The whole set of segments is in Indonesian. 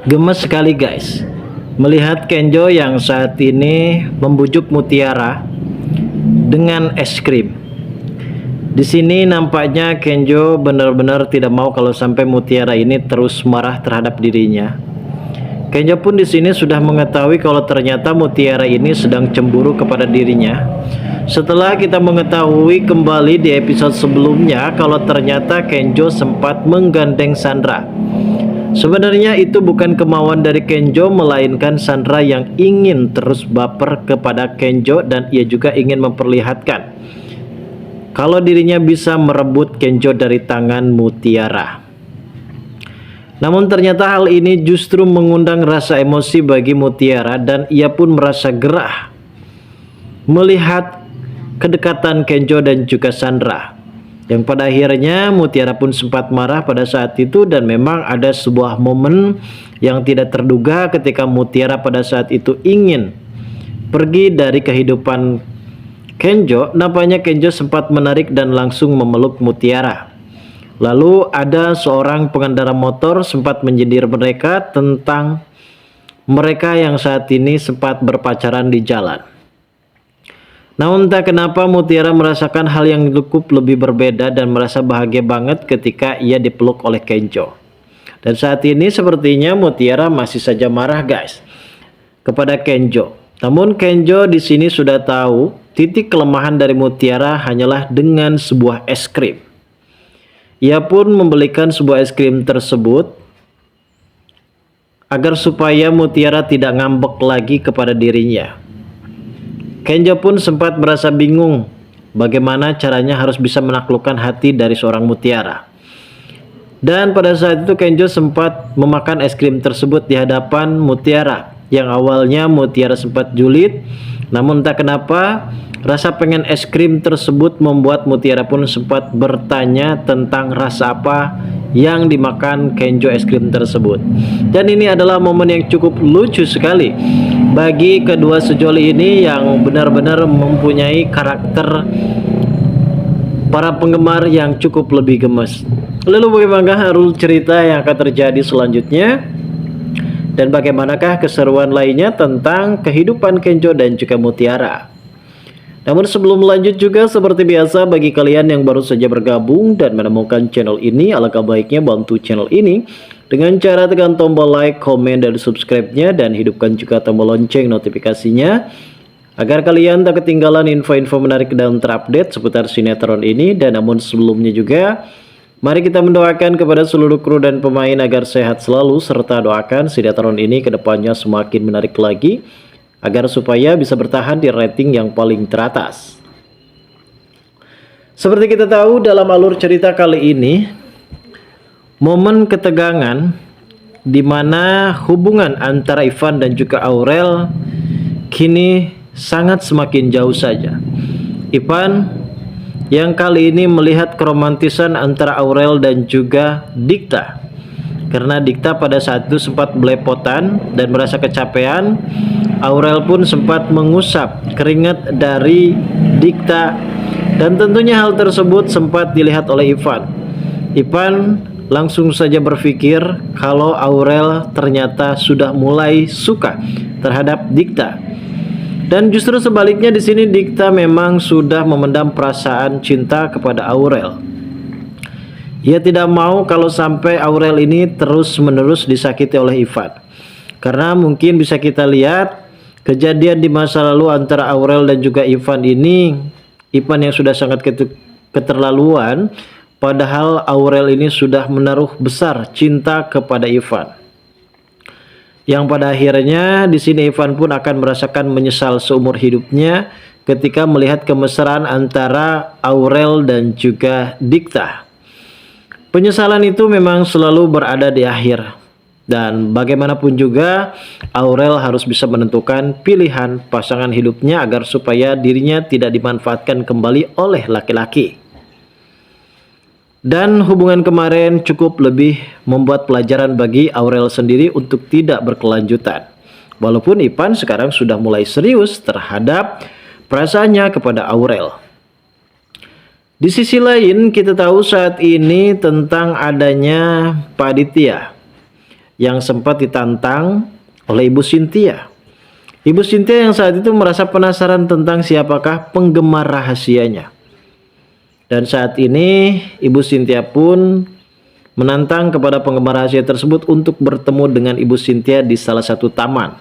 Gemes sekali guys, melihat Kenjo yang saat ini membujuk Mutiara dengan es krim. Di sini nampaknya Kenjo benar-benar tidak mau kalau sampai Mutiara ini terus marah terhadap dirinya. Kenjo pun di sini sudah mengetahui kalau ternyata Mutiara ini sedang cemburu kepada dirinya. Setelah kita mengetahui kembali di episode sebelumnya kalau ternyata Kenjo sempat menggandeng Sandra. Sebenarnya itu bukan kemauan dari Kenjo, melainkan Sandra yang ingin terus baper kepada Kenjo dan ia juga ingin memperlihatkan kalau dirinya bisa merebut Kenjo dari tangan Mutiara. Namun ternyata hal ini justru mengundang rasa emosi bagi Mutiara dan ia pun merasa gerah melihat kedekatan Kenjo dan juga Sandra. Yang pada akhirnya Mutiara pun sempat marah pada saat itu dan memang ada sebuah momen yang tidak terduga ketika Mutiara pada saat itu ingin pergi dari kehidupan Kenjo. Nampaknya Kenjo sempat menarik dan langsung memeluk Mutiara. Lalu ada seorang pengendara motor sempat menyindir mereka tentang mereka yang saat ini sempat berpacaran di jalan. Namun entah kenapa Mutiara merasakan hal yang cukup lebih berbeda dan merasa bahagia banget ketika ia dipeluk oleh Kenjo. Dan saat ini sepertinya Mutiara masih saja marah guys kepada Kenjo. Namun Kenjo di sini sudah tahu titik kelemahan dari Mutiara hanyalah dengan sebuah es krim. Ia pun membelikan sebuah es krim tersebut agar supaya Mutiara tidak ngambek lagi kepada dirinya. Kenjo pun sempat merasa bingung bagaimana caranya harus bisa menaklukkan hati dari seorang Mutiara. Dan pada saat itu Kenjo sempat memakan es krim tersebut di hadapan Mutiara. Yang awalnya Mutiara sempat julid, namun entah kenapa rasa pengen es krim tersebut membuat Mutiara pun sempat bertanya tentang rasa apa yang dimakan Kenjo es krim tersebut. Dan ini adalah momen yang cukup lucu sekali bagi kedua sejoli ini yang benar-benar mempunyai karakter para penggemar yang cukup lebih gemes. Lalu bagaimana alur cerita yang akan terjadi selanjutnya? Dan bagaimanakah keseruan lainnya tentang kehidupan Kenjo dan juga Mutiara? Namun sebelum lanjut juga seperti biasa bagi kalian yang baru saja bergabung dan menemukan channel ini, alangkah baiknya bantu channel ini dengan cara tekan tombol like, komen, dan subscribe-nya dan hidupkan juga tombol lonceng notifikasinya agar kalian tak ketinggalan info-info menarik dan terupdate seputar sinetron ini. Dan namun sebelumnya juga mari kita mendoakan kepada seluruh kru dan pemain agar sehat selalu serta doakan sinetron ini kedepannya semakin menarik lagi agar supaya bisa bertahan di rating yang paling teratas. Seperti kita tahu dalam alur cerita kali ini, momen ketegangan di mana hubungan antara Ivan dan juga Aurel kini sangat semakin jauh saja. Ivan yang kali ini melihat keromantisan antara Aurel dan juga Dikta. Karena Dikta pada saat itu sempat belepotan dan merasa kecapean, Aurel pun sempat mengusap keringat dari Dikta dan tentunya hal tersebut sempat dilihat oleh Ivan. Ivan langsung saja berpikir kalau Aurel ternyata sudah mulai suka terhadap Dikta. Dan justru sebaliknya di sini Dikta memang sudah memendam perasaan cinta kepada Aurel. Ia tidak mau kalau sampai Aurel ini terus-menerus disakiti oleh Ivan. Karena mungkin bisa kita lihat kejadian di masa lalu antara Aurel dan juga Ivan ini, Ivan yang sudah sangat keterlaluan, padahal Aurel ini sudah menaruh besar cinta kepada Ivan. Yang pada akhirnya di sini Ivan pun akan merasakan menyesal seumur hidupnya ketika melihat kemesraan antara Aurel dan juga Dikta. Penyesalan itu memang selalu berada di akhir. Dan bagaimanapun juga Aurel harus bisa menentukan pilihan pasangan hidupnya agar supaya dirinya tidak dimanfaatkan kembali oleh laki-laki. Dan hubungan kemarin cukup lebih membuat pelajaran bagi Aurel sendiri untuk tidak berkelanjutan. Walaupun Ivan sekarang sudah mulai serius terhadap perasaannya kepada Aurel. Di sisi lain kita tahu saat ini tentang adanya Pak Aditya yang sempat ditantang oleh Ibu Cynthia. Ibu Cynthia yang saat itu merasa penasaran tentang siapakah penggemar rahasianya. Dan saat ini Ibu Cynthia pun menantang kepada penggemar rahasia tersebut untuk bertemu dengan Ibu Cynthia di salah satu taman.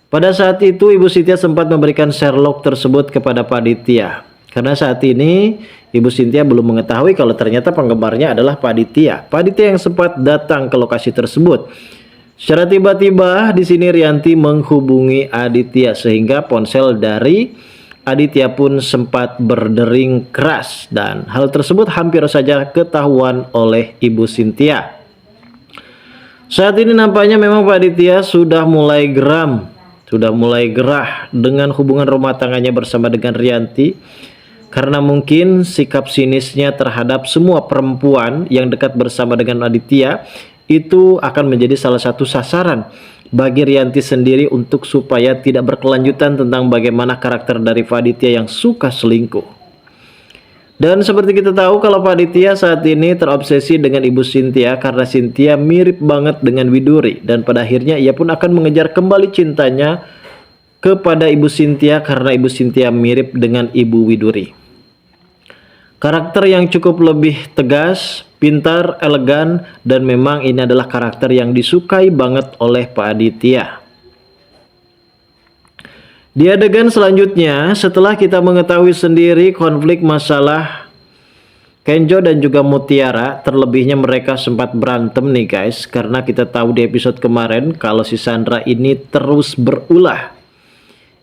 Pada saat itu Ibu Cynthia sempat memberikan Sherlock tersebut kepada Pak Aditya. Karena saat ini Ibu Cynthia belum mengetahui kalau ternyata penggemarnya adalah Pak Aditya. Pak Aditya yang sempat datang ke lokasi tersebut. Secara tiba-tiba di sini Rianti menghubungi Aditya sehingga ponsel dari Aditya pun sempat berdering keras dan hal tersebut hampir saja ketahuan oleh Ibu Cynthia. Saat ini nampaknya memang Pak Aditya sudah mulai geram, sudah mulai gerah dengan hubungan rumah tangganya bersama dengan Rianti. Karena mungkin sikap sinisnya terhadap semua perempuan yang dekat bersama dengan Aditya itu akan menjadi salah satu sasaran bagi Rianti sendiri untuk supaya tidak berkelanjutan tentang bagaimana karakter dari Pak Aditya yang suka selingkuh. Dan seperti kita tahu kalau Pak Aditya saat ini terobsesi dengan Ibu Cynthia karena Cynthia mirip banget dengan Widuri. Dan pada akhirnya ia pun akan mengejar kembali cintanya kepada Ibu Cynthia karena Ibu Cynthia mirip dengan Ibu Widuri. Karakter yang cukup lebih tegas, pintar, elegan, dan memang ini adalah karakter yang disukai banget oleh Pak Aditya. Di adegan selanjutnya, setelah kita mengetahui sendiri konflik masalah Kenjo dan juga Mutiara, terlebihnya mereka sempat berantem nih guys, karena kita tahu di episode kemarin kalau si Sandra ini terus berulah.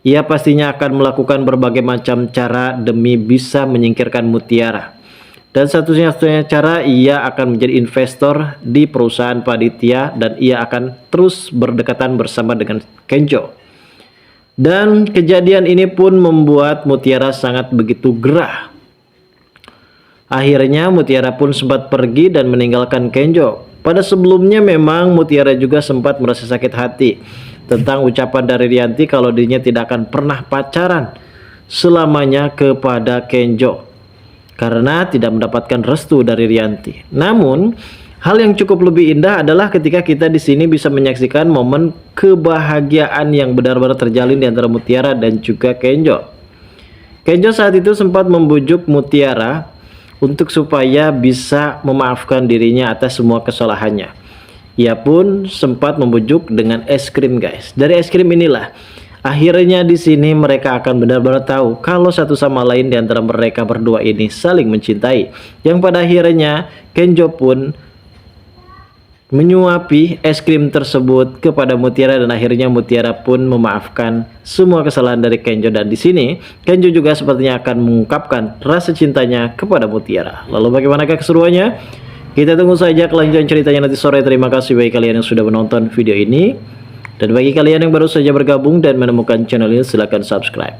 Ia pastinya akan melakukan berbagai macam cara demi bisa menyingkirkan Mutiara. Dan satu-satunya cara ia akan menjadi investor di perusahaan Pak Aditya dan ia akan terus berdekatan bersama dengan Kenjo. Dan kejadian ini pun membuat Mutiara sangat begitu gerah. Akhirnya Mutiara pun sempat pergi dan meninggalkan Kenjo. Pada sebelumnya memang Mutiara juga sempat merasa sakit hati tentang ucapan dari Rianti kalau dirinya tidak akan pernah pacaran selamanya kepada Kenjo karena tidak mendapatkan restu dari Rianti. Namun hal yang cukup lebih indah adalah ketika kita di sini bisa menyaksikan momen kebahagiaan yang benar-benar terjalin di antara Mutiara dan juga Kenjo. Kenjo saat itu sempat membujuk Mutiara untuk supaya bisa memaafkan dirinya atas semua kesalahannya. Ia pun sempat membujuk dengan es krim guys. Dari es krim inilah akhirnya di sini mereka akan benar-benar tahu kalau satu sama lain di antara mereka berdua ini saling mencintai. Yang pada akhirnya Kenjo pun menyuapi es krim tersebut kepada Mutiara dan akhirnya Mutiara pun memaafkan semua kesalahan dari Kenjo dan di sini Kenjo juga sepertinya akan mengungkapkan rasa cintanya kepada Mutiara. Lalu bagaimanakah keseruannya? Kita tunggu saja kelanjutan ceritanya nanti sore. Terima kasih bagi kalian yang sudah menonton video ini. Dan bagi kalian yang baru saja bergabung dan menemukan channel ini, silahkan subscribe.